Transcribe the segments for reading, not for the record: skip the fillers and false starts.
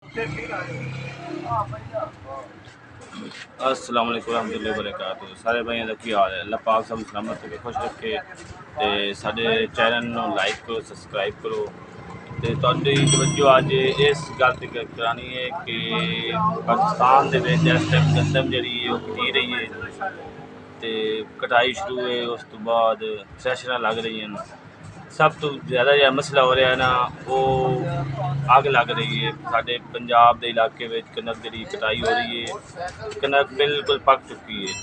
अस्सलाम वालेकुम रहमतुल्लाहि व बरकातहू। सारे भाइयों का की हाल है? अल्लाह पाक सब सलामत रखे, खुश रखे। तो साडे चैनल नू लाइक करो, सबसक्राइब करो। तो तुहाडी तवज्जो अज इस गल ते करानी है कि पाकिस्तान दे विच इस टाइम गंदम जिहड़ी है वो कटी रही है, तो कटाई शुरू है, उस तो बाद सैशनां लग रही हैं। सब तो ज़्यादा जो मसला हो रहा है ना, वो अग लग रही है। साढ़े पंजाब के इलाके में कनक जी कटाई हो रही है, कनक बिल्कुल पक चुकी है।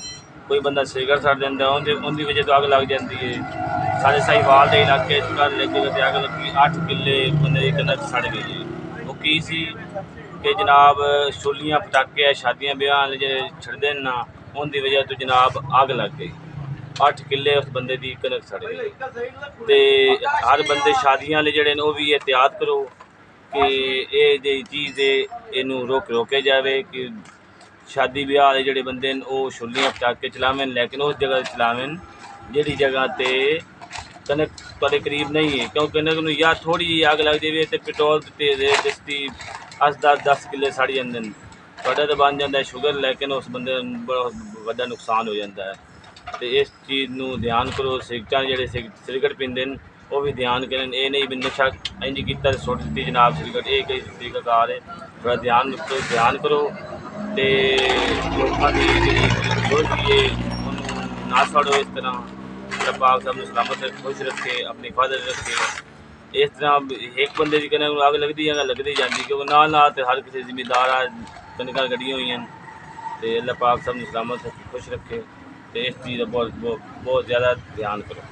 कोई बंदा सिगर सड़ देंदा, उनकी वजह तो अग लग जाती है। साढ़े साहिवाल के इलाके कल एक जगह अग लगी, 8 किले बंदे की कनक सड़ गई है। वो की सी कि जनाब छोलियाँ पटाके शादियां ब्याह जो छड़ते हैं ना, उनकी वजह तो जनाब अग लग गई। 8 किले उस बंदे की कनक सड़ गई। तो हर बंदे शादियां वाले जड़े वो भी एहतियात करो कि ये जी चीज़ है, इनू रोके जाए कि शादी ब्याह वाले जड़े बंदे वो छुलियां पटाके चलावें, लेकिन उस जगह चलावें जिहड़ी जगह ते कनक तुहाडे करीब नहीं है। क्योंकि कनक नूं या थोड़ी जी अग लग जाए तो पेट्रोल ते दिसती 10 किले सड़ जाते हैं। तुहाडा तो बन जाता है शुगर, लेकिन उस बंदे बड़ा वड्डा नुकसान हो जाता है। तो इस चीज़ नूं ध्यान करो। सिगरटां जिहड़े सिगरट पींदे न वो भी ध्यान करें। ये नहीं भी नशा इंज कीता ते सुट दित्ती जनाब सिगरट, ये कोई तरीकाकार है? थोड़ा ध्यान करो। तो लोगों की जिहड़ी सोच है उन्होंने ना सड़ो इस तरह। अल्लाह पाक सब नूं सलामत रखे, खुश रखे, अपनी हिफाजत रखे। इस तरह एक बंदे की कनक अग लगती है, लगती जाती, क्योंकि नाल तो हर किसी जिमीदार कनकां कड्ढियां होईयां न। तो अल्लाह पाक सब नूं सलामत रखे, खुश रखे। तो इस चीज़ का बहुत ज़्यादा ध्यान करो।